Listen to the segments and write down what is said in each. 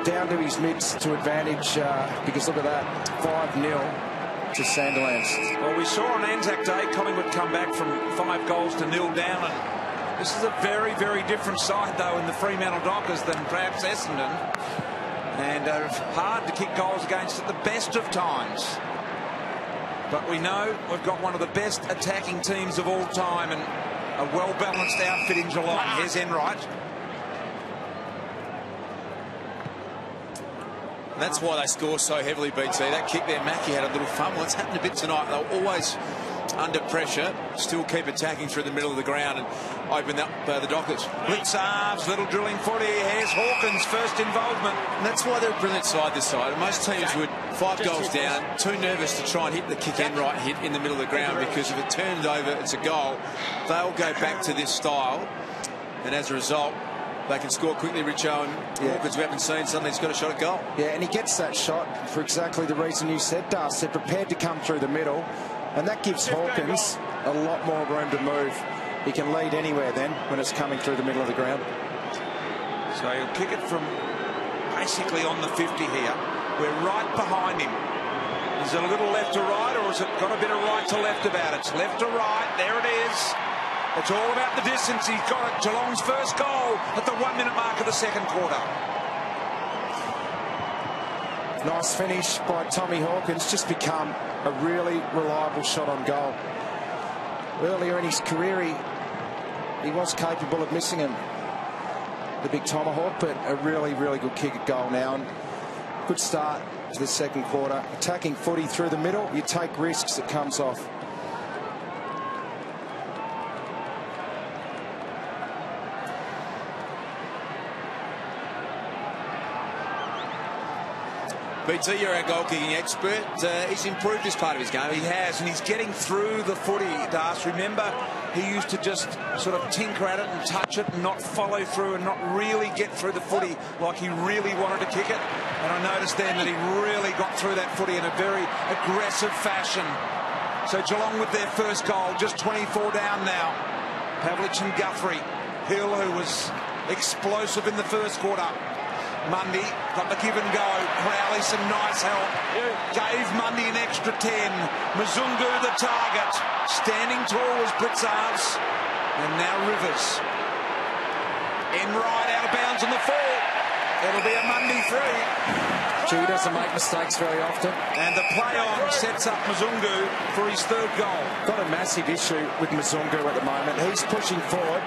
down to his mids to advantage because look at that, 5-0 to Sandilands. Well, we saw on Anzac Day Collingwood come back from 5 goals to 0 down, and this is a very, very different side though in the Fremantle Dockers than perhaps Essendon, and hard to kick goals against at the best of times. But we know we've got one of the best attacking teams of all time and a well-balanced outfit in Geelong. Here's Enright. And that's why they score so heavily, BT. That kick there, Mackie had a little fun. Well, it's happened a bit tonight. They're always under pressure, still keep attacking through the middle of the ground and open up the Dockers. Blitz arms, little drilling footy. Here's Hawkins' first involvement. And that's why they're a brilliant side, this side. And most teams would 5 goals down, too nervous to try and hit the kick Enright hit in the middle of the ground, because if it turns over, it's a goal. They'll go back to this style, and as a result, they can score quickly. Richo and Hawkins, we haven't seen, suddenly he's got a shot at goal. Yeah, and he gets that shot for exactly the reason you said, Das. They're prepared to come through the middle, and that gives Hawkins a lot more room to move. He can lead anywhere then when it's coming through the middle of the ground. So he'll kick it from basically on the 50 here. We're right behind him. Is it a little left to right, or has it got a bit of right to left about it? It's left to right. There it is. It's all about the distance. He's got it. Geelong's first goal at the 1-minute mark of the second quarter. Nice finish by Tommy Hawkins. Just become a really reliable shot on goal. Earlier in his career, he was capable of missing him, the big tomahawk, but a really, really good kick at goal now. And good start to the second quarter. Attacking footy through the middle. You take risks, it comes off. BT, you're our goal-kicking expert. He's improved this part of his game. He has, and he's getting through the footy, Das. Remember, he used to just sort of tinker at it and touch it and not follow through and not really get through the footy like he really wanted to kick it. And I noticed then that he really got through that footy in a very aggressive fashion. So Geelong with their first goal, just 24 down now. Pavlich and Guthrie. Hill, who was explosive in the first quarter. Mundy got the give and go. Crowley some nice help. Gave Mundy an extra 10. Mzungu the target. Standing tall was Blitzarves. And now Rivers. Enright out of bounds on the 4. It'll be a Mundy 3. He doesn't make mistakes very often. And the play on sets up Mzungu for his third goal. Got a massive issue with Mzungu at the moment. He's pushing forward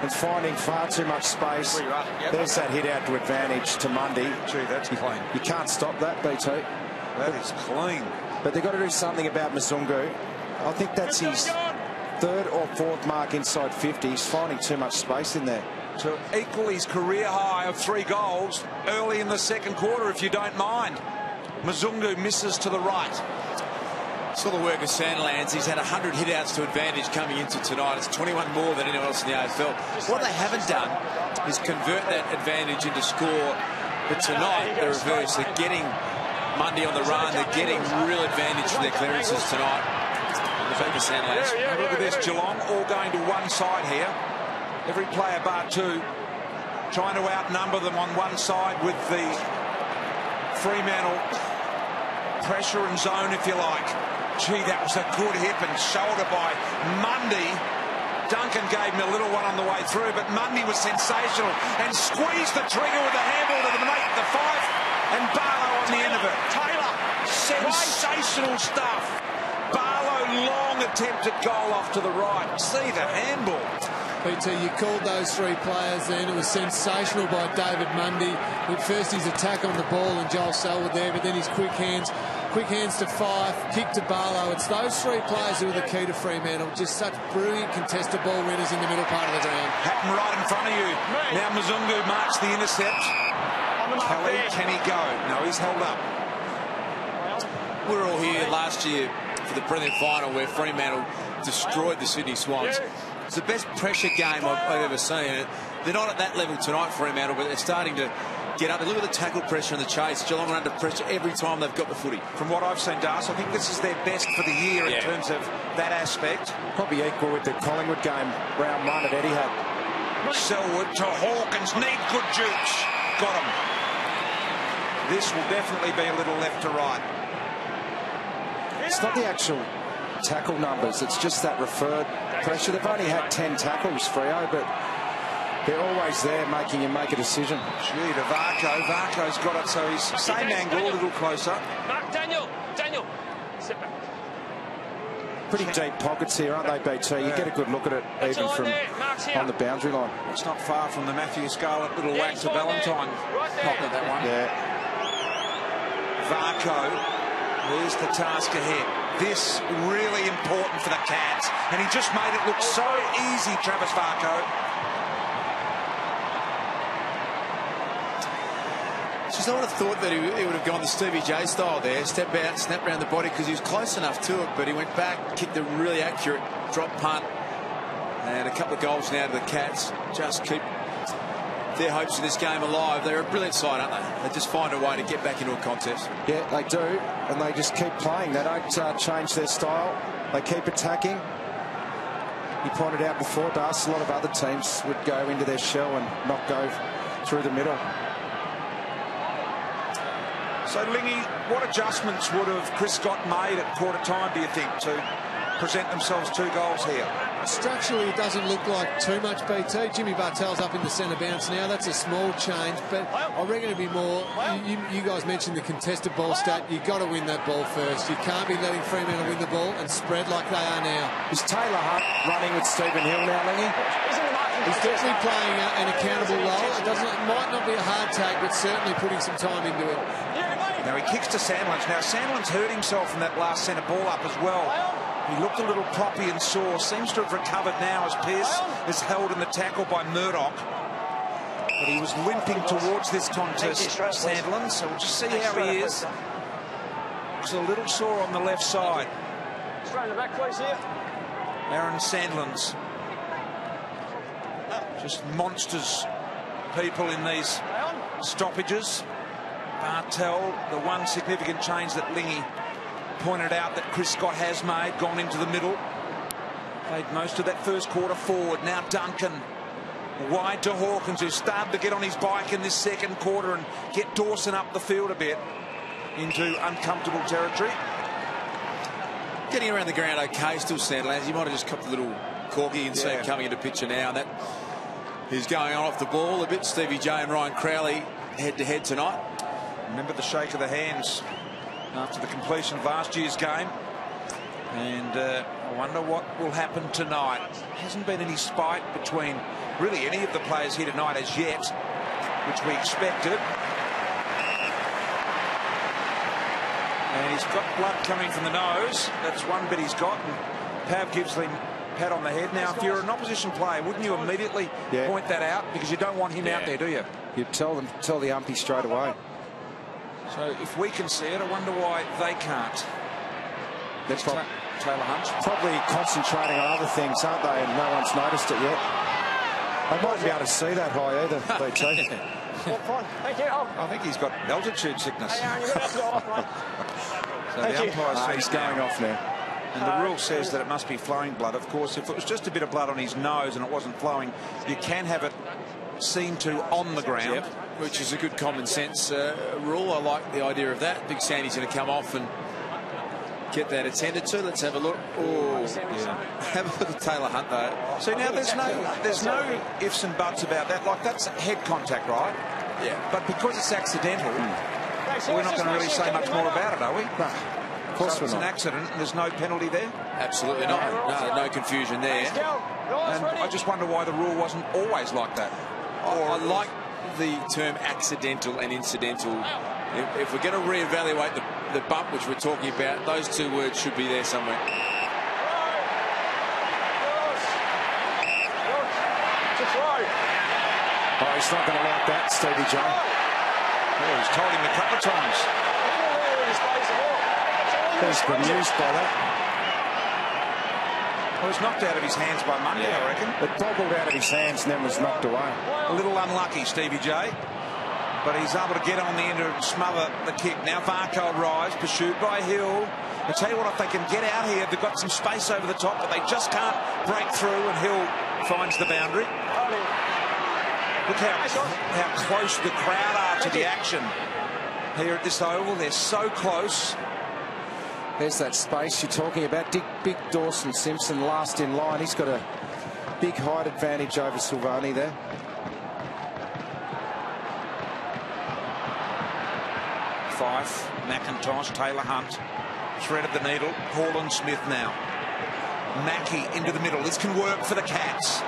and finding far too much space. There's that hit out to advantage to Mundy. Gee, that's clean. You can't stop that, BT. That is clean. But they've got to do something about Mzungu. I think that's his 3rd or 4th mark inside 50. He's finding too much space in there. To equal his career high of 3 goals early in the second quarter, if you don't mind. Mzungu misses to the right. Saw the work of Sandilands. He's had 100 hit-outs to advantage coming into tonight. It's 21 more than anyone else in the AFL. What they haven't done is convert that advantage into score. But tonight, the reverse. They're getting Mundy on the run. They're getting real advantage from their clearances tonight. The back of Sandilands. Look at this, Geelong all going to one side here. Every player bar 2 trying to outnumber them on one side with the Fremantle pressure and zone, if you like. Gee, that was a good hip and shoulder by Mundy. Duncan gave him a little one on the way through, but Mundy was sensational and squeezed the trigger with the handle to make the 5, and Barlow on the end of it. Taylor, sensational stuff. Barlow, long attempted goal off to the right. See the handball. BT, you called those 3 players then. It was sensational by David Mundy. At first his attack on the ball and Joel Selwood there, but then his quick hands to Fife, kick to Barlow. It's those 3 players who are the key to Fremantle. Just such brilliant contested ball winners in the middle part of the ground. Hatton right in front of you. Now Mzungu marks the intercept. Kelly, can he go? No, he's held up. We were all here last year for the brilliant final where Fremantle destroyed the Sydney Swans. It's the best pressure game I've ever seen. They're not at that level tonight, Fremantle, but they're starting to get up. Look at the tackle pressure and the chase. Geelong are under pressure every time they've got the footy. From what I've seen, Das, I think this is their best for the year in terms of that aspect. Probably equal with the Collingwood game, round 1 at Etihad. Selwood to Hawkins. Need good jukes. Got him. This will definitely be a little left to right. It's not the actual tackle numbers, it's just that referred pressure. They've only had 10 tackles, Freo, but they're always there making you make a decision. Gee, to Varco. Varco's got it, so he's same angle, a little closer. Daniel, sit back. Pretty deep pockets here, aren't they, BT? You get a good look at it, even from on the boundary line. It's not far from the Matthew Scarlett little whack to Valentine pocket, that one. Yeah. Varco, there's the task ahead. This really important for the Cats, and he just made it look so easy, Travis Varco. I would have thought that he would have gone the Stevie J style there, step out, snap around the body, because he was close enough to it, but he went back, kicked a really accurate drop punt, and a couple of goals now to the Cats. Just keep their hopes of this game alive. They're a brilliant side, aren't they? They just find a way to get back into a contest. Yeah, they do, and they just keep playing. They don't change their style. They keep attacking. You pointed out before, Das, a lot of other teams would go into their shell and not go through the middle. So, Lingy, what adjustments would have Chris Scott made at quarter time, do you think, to present themselves 2 goals here? Structurally, it doesn't look like too much, BT. Jimmy Bartell's up in the centre bounce now. That's a small change, but I reckon it'd be more. You guys mentioned the contested ball stat. You've got to win that ball first. You can't be letting Fremantle win the ball and spread like they are now. Is Taylor Hunt running with Stephen Hill now, Lingy? He's definitely playing an accountable role. It might not be a hard tag, but certainly putting some time into it. Now he kicks to Sandlands. Now Sandlands hurt himself in that last centre ball up as well. He looked a little proppy and sore. Seems to have recovered now as Pearce is held in the tackle by Murdoch. But he was limping towards this contest, Sandlands. So we'll just see how he is. Looks a little sore on the left side. Straight in the back, please, here. Aaron Sandlands. Just monsters, people in these stoppages. Bartel, the one significant change that Lingy pointed out that Chris Scott has made, gone into the middle. Played most of that first quarter forward. Now Duncan wide to Hawkins, who started to get on his bike in this second quarter and get Dawson up the field a bit into uncomfortable territory. Getting around the ground okay, still Sandlands. You might have just copped a little corky and see him coming into picture now. And that is going on off the ball a bit. Stevie J and Ryan Crowley head-to-head tonight. Remember the shake of the hands after the completion of last year's game. And I wonder what will happen tonight. Hasn't been any spite between really any of the players here tonight as yet, which we expected. And he's got blood coming from the nose. That's one bit he's got. And Pav gives him a pat on the head. Now, if you're an opposition player, wouldn't you immediately point that out? Because you don't want him out there, do you? You tell the umpy straight away. So if we can see it, I wonder why they can't. That's Taylor Hunt. Probably concentrating on other things, aren't they? And no one's noticed it yet. They mightn't be able to see that high either, BT. Thank you. I think he's got altitude sickness. Hey, Aaron, you're going to have to go off, mate. So the umpire He's going off now. And the rule says that it must be flowing blood. Of course, if it was just a bit of blood on his nose and it wasn't flowing, you can have it seen to on the ground. Yep, which is a good common sense rule. I like the idea of that. Big Sandy's going to come off and get that attended to. Let's have a look. Oh, have a look at Taylor Hunt though. See, now there's no ifs and buts about that. Like, that's head contact, right? Yeah. But because it's accidental, we're not going to really say much more about it, are we? No, of course so we're it's not. an accident and there's no penalty there. Absolutely not. No confusion there. And I just wonder why the rule wasn't always like that. I like the term accidental and incidental. If we're going to reevaluate the bump which we're talking about, those two words should be there somewhere. Oh, he's not going to like that, Stevie J. Oh, he's told him a couple of times. He's bemused by that. Well, it was knocked out of his hands by Monday, I reckon. It bobbled out of his hands and then was knocked away. A little unlucky, Stevie J. But he's able to get on the end and smother the kick. Now Varco arrives, pursued by Hill. I tell you what, if they can get out here, they've got some space over the top, but they just can't break through, and Hill finds the boundary. Look how close the crowd are to the action here at this oval. They're so close. There's that space you're talking about. Big Dawson Simpson last in line. He's got a big height advantage over Silvani there. Fife, McIntosh, Taylor Hunt, threaded the needle. Hall Smith now. Mackie into the middle. This can work for the Cats.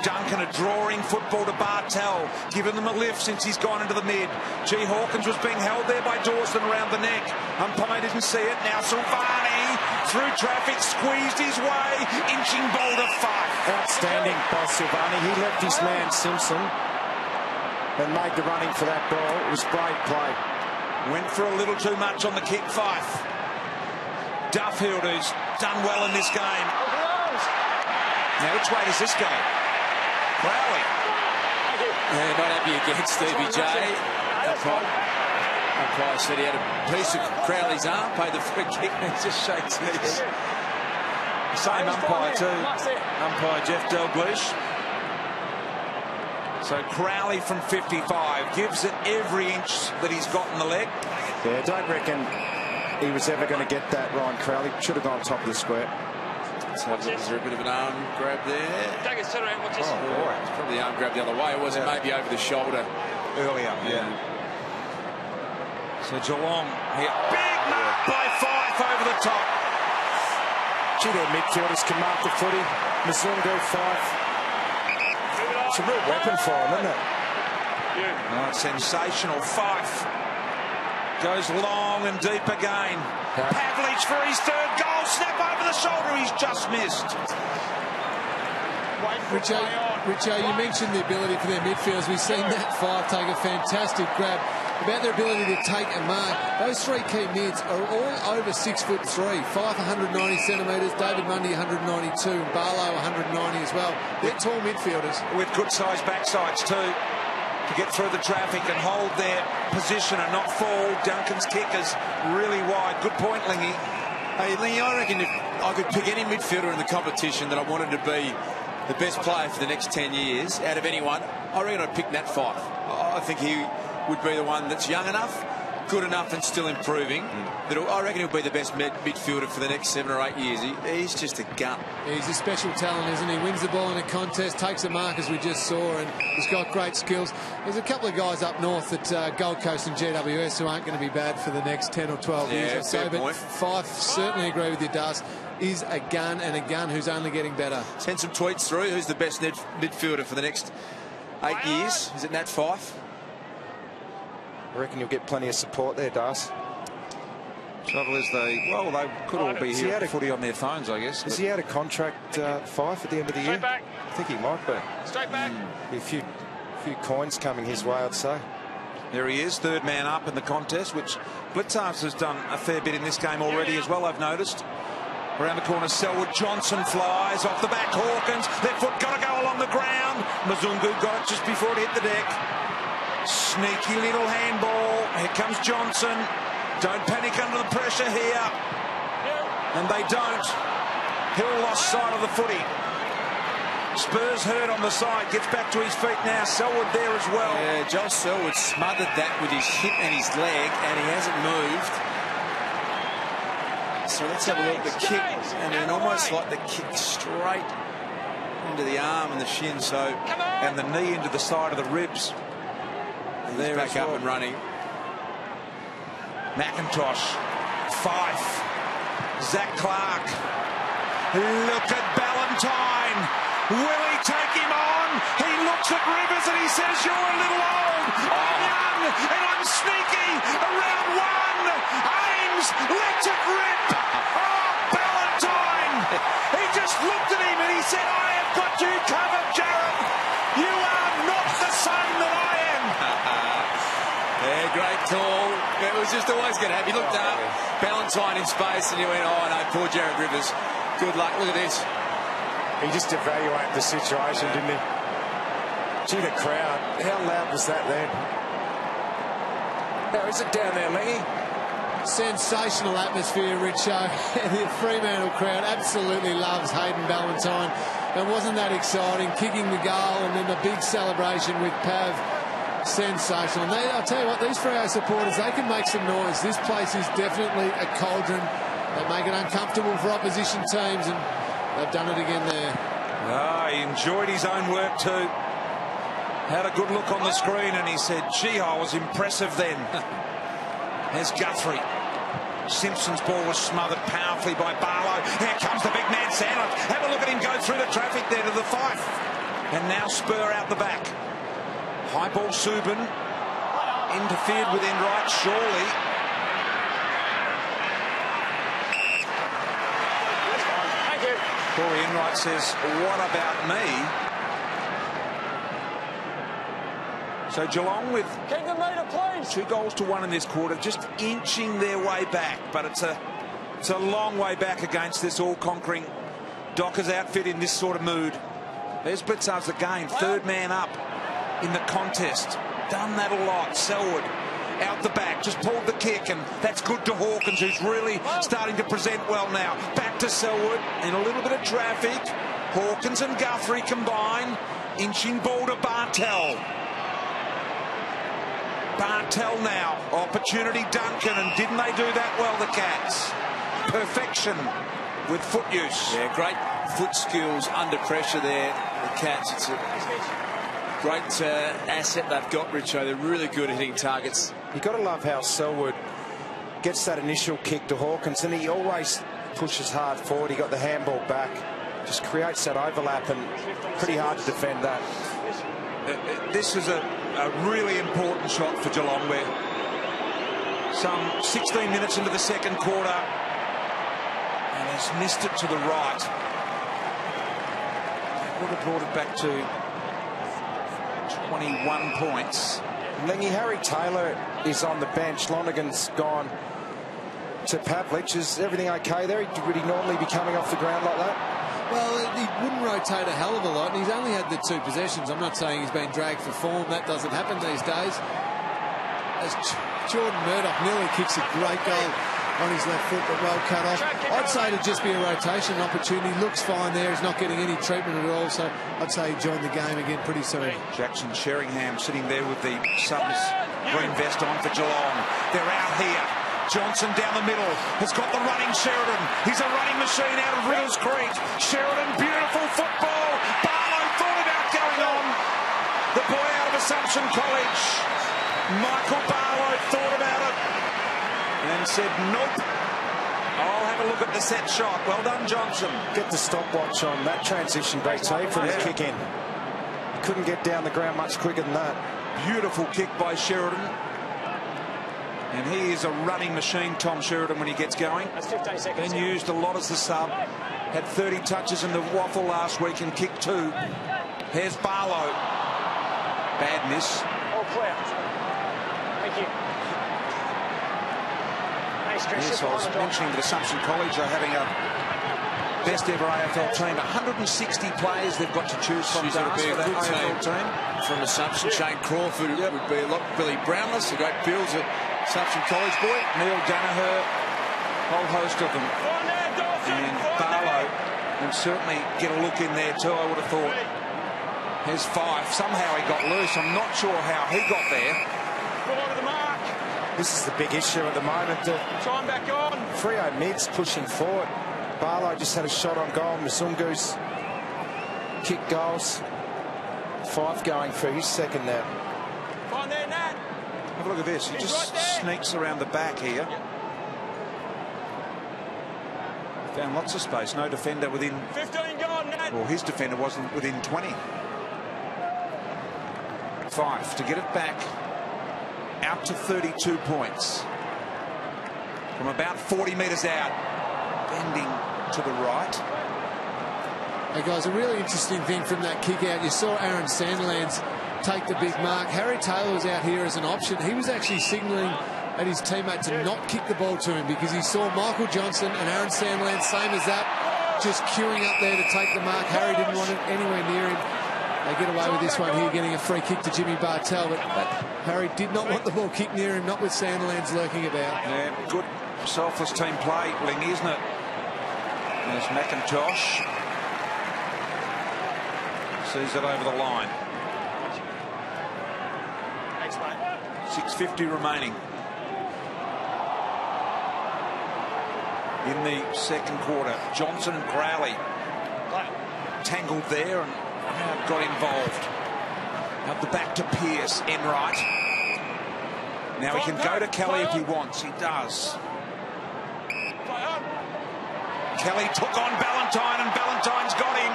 Duncan a drawing football to Bartel, giving them a lift since he's gone into the mid. G. Hawkins was being held there by Dawson around the neck. Umpire didn't see it. Now Silvani through traffic, squeezed his way, inching ball to Fife. Outstanding by Silvani. He left his man Simpson and made the running for that ball. It was brave play. Went for a little too much on the kick, Fife. Duffield, who's done well in this game. Now, which way does this go? Crowley. Yeah, not happy against Stevie J. Umpire said he had a piece of Crowley's arm, paid the free kick, and he just shakes his. Same umpire too. Umpire Jeff Dalglish. So Crowley from 55 gives it every inch that he's got in the leg. Yeah, don't reckon he was ever going to get that, Ryan Crowley. Should have gone top of the square. So is there a bit of an arm grab there? Take his turn around. Watch this. Oh, boy. It's probably the arm grab the other way. It wasn't maybe over the shoulder Earlier. Yeah. So Geelong here. Big mark by Fife over the top. Gee, their midfielders can mark the footy. Mzungu, Fife. It's a real weapon for him, isn't it? Oh, sensational. Fife goes long and deep again. Pavlich for his third goal. Snap over the shoulder. He's just missed. Richo, you mentioned the ability for their midfielders. We've seen that Fife take a fantastic grab. About their ability to take a mark. Those three key mids are all over 6'3". Fife 190 centimetres, David Mundy 192, and Barlow 190 as well. They're tall midfielders. With good sized backsides too, to get through the traffic and hold their position and not fall. Duncan's kick is really wide. Good point, Lingy. Hey, Lingy, I reckon if I could pick any midfielder in the competition that I wanted to be the best player for the next 10 years out of anyone, I reckon I'd pick Nat Fife. I think he would be the one that's young enough, good enough and still improving. I reckon he'll be the best midfielder for the next 7 or 8 years. He's just a gun. He's a special talent, isn't he? Wins the ball in a contest, takes a mark as we just saw, and he's got great skills. There's a couple of guys up north at Gold Coast and GWS who aren't going to be bad for the next 10 or 12 years or so. But Fife, certainly agree with you, Das, is a gun, and a gun who's only getting better. Send some tweets through. Who's the best midfielder for the next 8 years? Is it Nat Fife? I reckon you'll get plenty of support there, Das. Trouble is they could all be here with footy on their phones, I guess. Is he out of contract, Fife, at the end of the year? Back. I think he might be. Straight back. Be a few coins coming his way, I'd say. There he is, third man up in the contest, which Blitzarves has done a fair bit in this game already as well, I've noticed. Around the corner, Selwood Johnson flies off the back. Hawkins, left foot got to go along the ground. Mzungu got it just before it hit the deck. Sneaky little handball. Here comes Johnson. Don't panic under the pressure here. And they don't. Hill lost sight of the footy. Spurs hurt on the side. Gets back to his feet now. Selwood there as well. Yeah, Joel Selwood smothered that with his hip and his leg, and he hasn't moved. So let's have a look at the kick, and then almost like the kick straight into the arm and the shin. So and the knee into the side of the ribs. They're back up and running. McIntosh, Fife, Zach Clark. Look at Ballantyne. Will he take him on? He looks at Rivers and he says, "You're a little old. I'm young and I'm sneaky." Around one. Ames lets it rip. Oh, Ballantyne. He just looked at him and he said, "I have got you covered, Jared. You are not the son that I am." Yeah, great call. It was just always going to happen. He looked up, Ballantyne in space, and you went, "Oh no, poor Jared Rivers. Good luck. Look at this." He just evaluated the situation, didn't he? Gee, the crowd. How loud was that then? How is it down there, Lingy? Sensational atmosphere, Richo. The Fremantle crowd absolutely loves Hayden Ballantyne. And wasn't that exciting? Kicking the goal and then the big celebration with Pav. sensational. And I'll tell you what, these Freo supporters, they can make some noise. This place is definitely a cauldron. They make it uncomfortable for opposition teams, and they've done it again there. He enjoyed his own work too. Had a good look on the screen, and he said, gee, I was impressive then. There's Guthrie. Simpson's ball was smothered powerfully by Barlow. Here comes the big man Sanders. Have a look at him go through the traffic there to the Fife. And now Spur out the back. High ball Subin. Interfered with Enright, surely. Thank you. Corey Enright says, what about me? So Geelong with Keep the meter, please. 2-1 in this quarter, just inching their way back, but it's a long way back against this all-conquering Dockers outfit in this sort of mood. There's Blitzards again, third man up in the contest. Done that a lot. Selwood out the back, just pulled the kick, and that's good to Hawkins, who's really starting to present well now. Back to Selwood, and a little bit of traffic. Hawkins and Guthrie combine, inching ball to Bartel. Bartel now, opportunity Duncan, and didn't they do that well, the Cats? Perfection with foot use. Yeah, great foot skills under pressure there, the Cats. It's a great asset they've got, Richo. They're really good at hitting targets. You've got to love how Selwood gets that initial kick to Hawkins, and he always pushes hard forward. He got the handball back, just creates that overlap, and pretty hard to defend that. This is a really important shot for Geelong, where some 16 minutes into the second quarter, and has missed it to the right. Would have brought it back to 21 points. Lengy, Harry Taylor is on the bench. Lonergan's gone to Pavlich. Is everything okay there? Would he normally be coming off the ground like that? Well, he wouldn't rotate a hell of a lot, and he's only had the 2 possessions. I'm not saying he's been dragged for form. That doesn't happen these days. As Jordan Murdoch nearly kicks a great goal on his left foot, but well cut off. I'd say it'd just be a rotation opportunity. Looks fine there. He's not getting any treatment at all, so I'd say he joined the game again pretty soon. Jackson Sheringham sitting there with the Suns green vest on for Geelong. They're out here. Johnson down the middle has got the running Sheridan. He's a running machine out of Riddles Creek. Sheridan, beautiful football. Barlow thought about going on. The boy out of Assumption College, Michael Barlow, thought about it and said, nope. I'll have a look at the set shot. Well done, Johnson. Get the stopwatch on that transition, BT, from the kick in. Couldn't get down the ground much quicker than that. Beautiful kick by Sheridan. And he is a running machine, Tom Sheridan, when he gets going. That's 15 seconds. Been used a lot as the sub. Had 30 touches in the waffle last week and kicked 2. Here's Barlow. Bad miss. All clear. Thank you. Thanks, Chris. Yes, I was mentioning that Assumption College are having a best ever AFL team. 160 players they've got to choose from. She's going to be a good AFL team. From Assumption. Shane Crawford would be a lot. Billy Brownless, a great builds at Assumption College boy. Neil Danaher, whole host of them. And Barlow will certainly get a look in there too, I would have thought. Here's Fife. Somehow he got loose. I'm not sure how he got there. Forward to the mark. This is the big issue at the moment. Time back on. Freo mids pushing forward. Barlow just had a shot on goal. Musungu's kick goals. Fife going for his second now. Fine there, Nat. Have a look at this. He just sneaks around the back here. Found lots of space. No defender within. 15 gone, Nat. Well, his defender wasn't within 20. Fife to get it back out to 32 points. From about 40 metres out. Bending to the right. Hey guys, a really interesting thing from that kick out, you saw Aaron Sandilands take the big mark. Harry Taylor was out here as an option. He was actually signalling at his teammate to not kick the ball to him because he saw Michael Johnson and Aaron Sandilands, same as that, just queuing up there to take the mark. Harry didn't want it anywhere near him. They get away with this one here, getting a free kick to Jimmy Bartel, but Harry did not want the ball kicked near him, not with Sandilands lurking about. Yeah, good selfless team play, Ling, isn't it? There's McIntosh. Sees it over the line. 6:50 remaining in the second quarter. Johnson and Crowley tangled there and got involved. Up the back to Pearce, Enright. Now he can go to Kelly if he wants. He does. Kelly took on Ballantyne and Ballantyne's got him.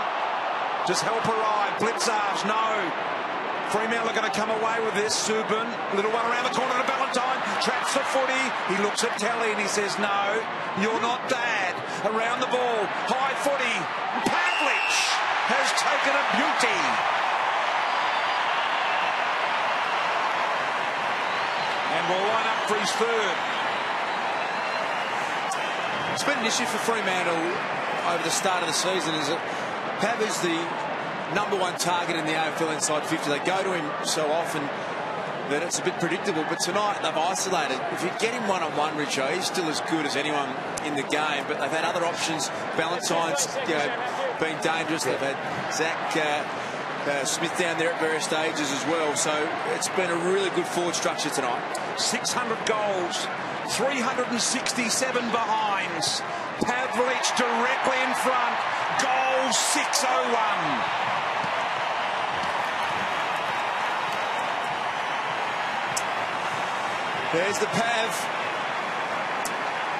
Just help arrive. Blitzarves, no. Fremantle are going to come away with this. Subban, little one around the corner to Ballantyne. Traps the footy. He looks at Kelly and he says, no, you're not dad. Around the ball. High footy. Pavlich has taken a beauty. And will line up for his third. It's been an issue for Fremantle over the start of the season, is that Pav is the #1 target in the AFL inside 50. They go to him so often that it's a bit predictable, but tonight they've isolated. If you get him one-on-one, Richo, he's still as good as anyone in the game, but they've had other options. Ballantyne's been dangerous. They've had Zach Smith down there at various stages as well, so it's been a really good forward structure tonight. 600 goals, 367 behinds. Pavlich directly in front. Goal 601. There's the Pav.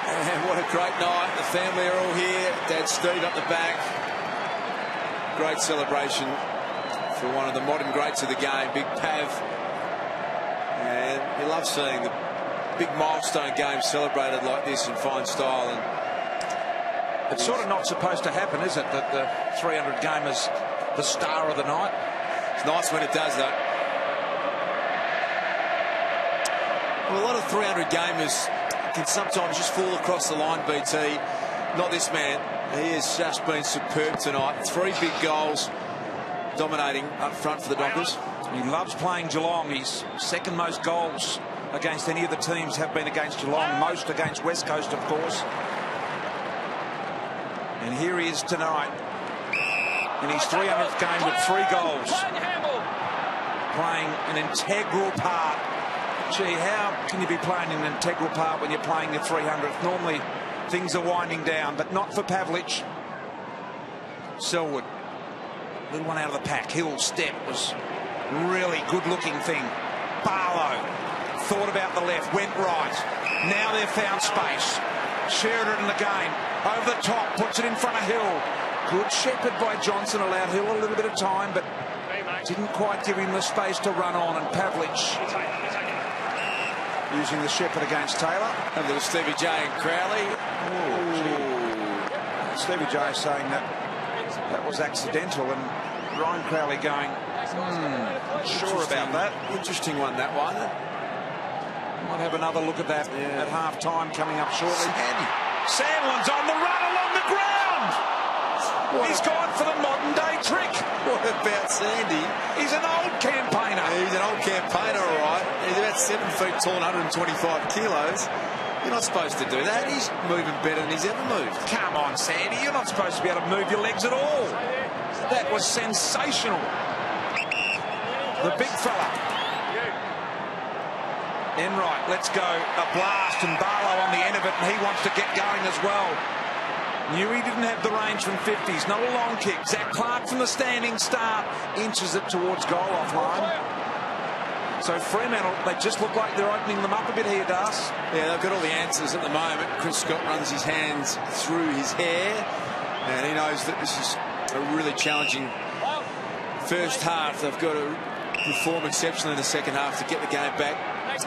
And what a great night. The family are all here. Dad Steve up the back. Great celebration for one of the modern greats of the game, Big Pav. And you love seeing the big milestone game celebrated like this in fine style. And it's sort of not supposed to happen, is it, that the 300 game is the star of the night? It's nice when it does, though. Well, a lot of 300 gamers can sometimes just fall across the line, BT. Not this man. He has just been superb tonight. 3 big goals, dominating up front for the Dockers. He loves playing Geelong. His second most goals against any of the teams have been against Geelong, most against West Coast, of course. And here he is tonight in his 300th game with 3 goals, playing an integral part. Gee, how can you be playing an integral part when you're playing your 300th? Normally things are winding down, but not for Pavlich. Selwood, little one out of the pack. Hill's step was really good looking thing. Barlow thought about the left, went right. Now they've found space. Sheridan again, over the top, puts it in front of Hill. Good shepherd by Johnson, allowed Hill a little bit of time, but didn't quite give him the space to run on. And Pavlich using the shepherd against Taylor. A little Stevie J and Crowley. Stevie J saying that was accidental, and Ryan Crowley going, not sure about that. Interesting one, that one. Might have another look at that at half time coming up shortly. Sandlin's on the run along the ground. He's gone for the modern day trick. What about Sandy? He's an old campaigner. He's an old campaigner, all right. He's about 7 feet tall, 125 kilos. You're not supposed to do that. He's moving better than he's ever moved. Come on, Sandy. You're not supposed to be able to move your legs at all. That was sensational. The big fella. Enright, let's go. A blast, and Barlow on the end of it, and he wants to get going as well. Knew he didn't have the range from 50s. Not a long kick. Zach Clark from the standing start inches it towards goal off line. So Fremantle, they just look like they're opening them up a bit here, Das. Yeah, they've got all the answers at the moment. Chris Scott runs his hands through his hair, and he knows that this is a really challenging first half. They've got to perform exceptionally in the second half to get the game back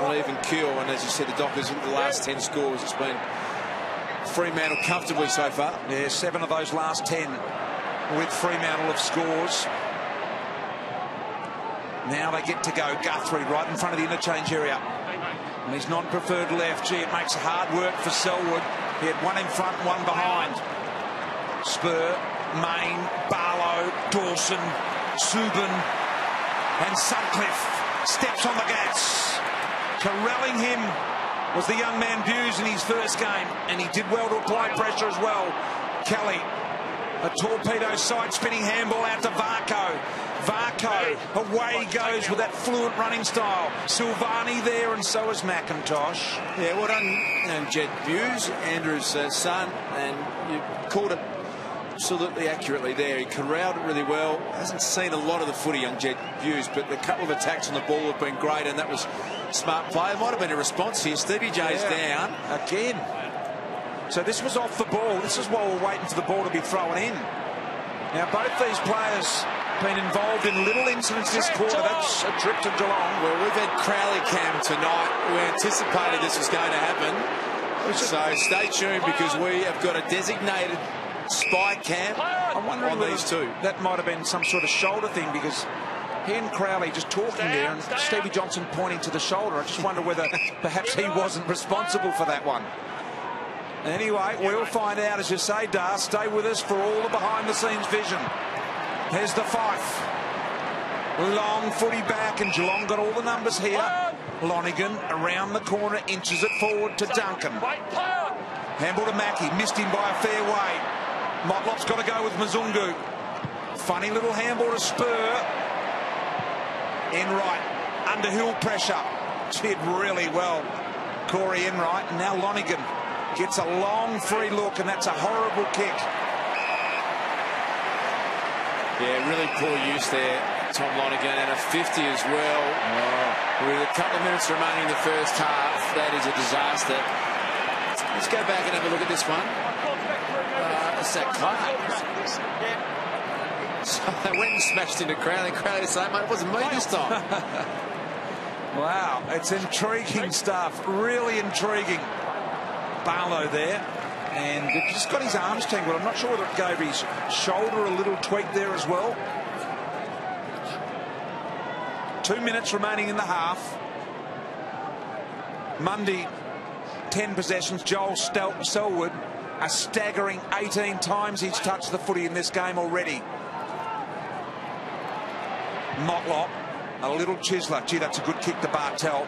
on even keel. And as you said, the Dockers in the last 10 scores, it's been Fremantle comfortably so far. Yeah, 7 of those last 10 with Fremantle of scores. Now they get to go. Guthrie right in front of the interchange area. And he's non-preferred left. Gee, it makes hard work for Selwood. He had one in front, one behind. Spur, Main, Barlow, Dawson, Subban, and Sutcliffe steps on the gas. Corralling him was the young man Buse in his first game, and he did well to apply pressure as well. Kelly, a torpedo side spinning handball out to Varco. Varco, away he goes with that fluent running style. Silvani there, and so is McIntosh. Yeah, well done, Jed Hughes, Andrew's son, and you called it absolutely accurately there. He corralled it really well. Hasn't seen a lot of the footy, young Jed Hughes, but the couple of attacks on the ball have been great, and that was smart play. It might have been a response here. Stevie J's down again. So this was off the ball. This is while we're waiting for the ball to be thrown in. Now both these players been involved in little incidents this quarter. That's a trip to Geelong. Well, we've had Crowley Cam tonight. We anticipated this was going to happen. So stay tuned, because we have got a designated spy cam on these two. That might have been some sort of shoulder thing, because he and Crowley just talking there, and Stevie Johnson pointing to the shoulder. I just wonder whether perhaps he wasn't responsible for that one. Anyway, we'll find out, as you say, Dar. Stay with us for all the behind-the-scenes vision. Here's the Fife. Long footy back, and Geelong got all the numbers here. Lonigan around the corner, inches it forward to Duncan. Handball to Mackie, missed him by a fair way. Motlop's got to go with Mzungu. Funny little handball to Spur. Enright, under hill pressure. Did really well, Corey Enright. And now Lonigan gets a long free look, and that's a horrible kick. Yeah, really poor use there, Tom Lonigan, and a 50 as well. With a couple of minutes remaining in the first half, that is a disaster. Let's go back and have a look at this one. It's that Clark. So they went and smashed into Crowley. Crowley saying, mate, it wasn't me this time. Wow, it's intriguing stuff. Really intriguing. Barlow there. And it just got his arms tangled. I'm not sure whether it gave his shoulder a little tweak there as well. 2 minutes remaining in the half. Mundy, 10 possessions. Joel Selwood, a staggering 18 times he's touched the footy in this game already. Motlop, a little chiseler. Gee, that's a good kick to Bartel.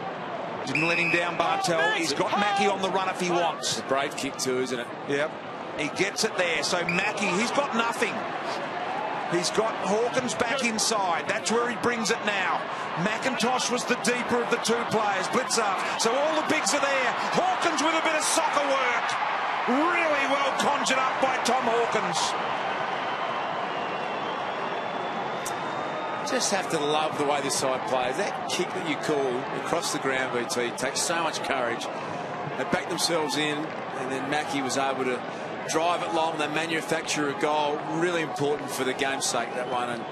Didn't let him down, Bartel. He's got Mackie on the run if he wants. It's a brave kick too, isn't it? Yep. He gets it there. So Mackie, he's got nothing. He's got Hawkins back inside. That's where he brings it now. McIntosh was the deeper of the two players. Blitz up. So all the bigs are there. Hawkins with a bit of soccer work. Really well conjured up by Tom Hawkins. Just have to love the way this side plays. That kick that you call across the ground, BT, takes so much courage. They back themselves in, and then Mackie was able to drive it long. They manufacture a goal. Really important for the game's sake, that one. And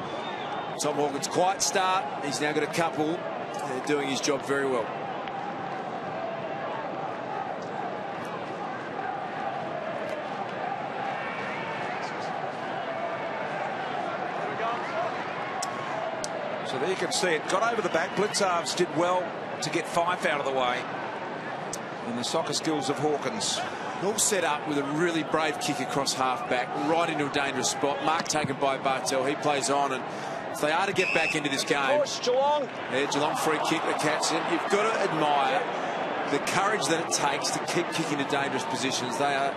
Tom Hawkins, quiet start. He's now got a couple. They're doing his job very well. So there you can see it. Got over the back. Blitzarves did well to get Fife out of the way. And the soccer skills of Hawkins. All set up with a really brave kick across half-back, right into a dangerous spot. Mark taken by Bartel. He plays on, and if they are to get back into this game... Geelong. Yeah, Geelong free kick that catches it. You've got to admire the courage that it takes to keep kicking to dangerous positions. They are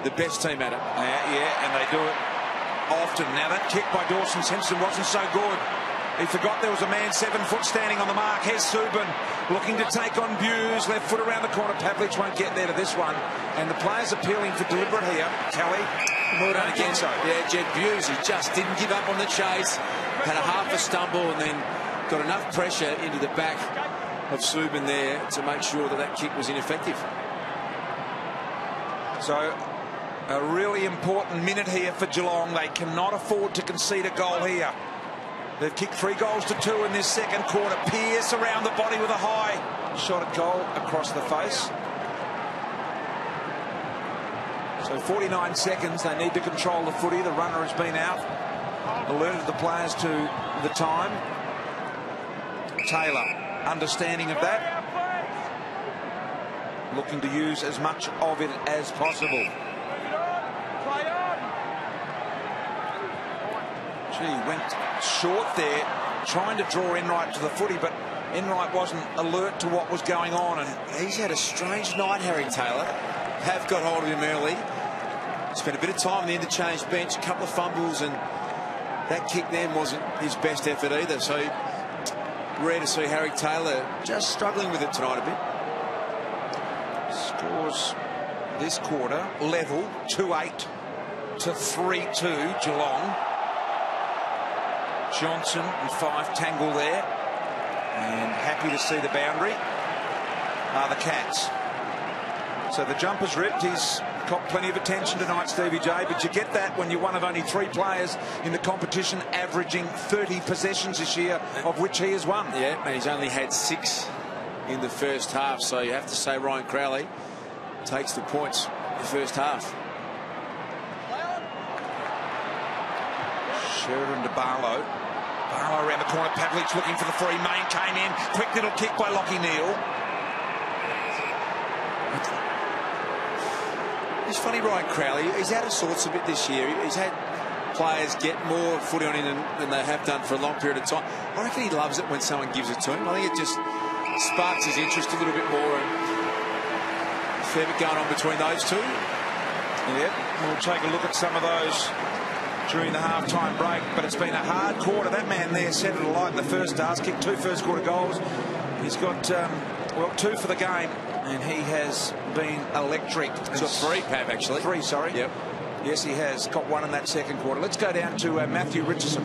the best team at it. Yeah, and they do it often. Now that kick by Dawson Simpson wasn't so good. He forgot there was a man 7 foot standing on the mark. Here's Subban looking to take on Buse. Left foot around the corner. Pavlich won't get there to this one. And the players appealing for deliberate here. Kelly. Well done again. Yeah, Jed Buse, he just didn't give up on the chase. Had a half a stumble and then got enough pressure into the back of Subban there to make sure that that kick was ineffective. So a really important minute here for Geelong. They cannot afford to concede a goal here. They've kicked 3 goals to 2 in this second quarter. Pearce around the body with a high shot at goal across the face. So 49 seconds. They need to control the footy. The runner has been out. Alerted the players to the time. Taylor, understanding of that. Looking to use as much of it as possible. Gee, went short there, trying to draw Enright to the footy, but Enright wasn't alert to what was going on. And he's had a strange night, Harry Taylor. Have got hold of him early. Spent a bit of time on the interchange bench, a couple of fumbles, and that kick then wasn't his best effort either. So rare to see Harry Taylor just struggling with it tonight a bit. Scores this quarter level 2-8 to 3-2 Geelong. Johnson and Fife tangle there, and happy to see the boundary are the Cats. So the jumper's ripped. He's got plenty of attention tonight, Stevie J, but you get that when you're one of only 3 players in the competition averaging 30 possessions this year, of which he has one. Yeah, and he's only had 6 in the first half, so you have to say Ryan Crowley takes the points in the first half. Sheridan to Barlow. Barlow around the corner. Pavlich looking for the free. Main came in. Quick little kick by Lockie Neal. It's funny, Ryan Crowley, he's out of sorts a bit this year. He's had players get more footy on him than they have done for a long period of time. I reckon he loves it when someone gives it to him. I think it just sparks his interest a little bit more. And a fair bit going on between those two. Yep, we'll take a look at some of those during the half-time break, but it's been a hard quarter. That man there set it alight in the first half, kicked 2 first-quarter goals. He's got, 2 for the game, and he has been electric. He's got 3, Pav, actually. 3, sorry. Yep. Yes, he has. Got 1 in that second quarter. Let's go down to Matthew Richardson.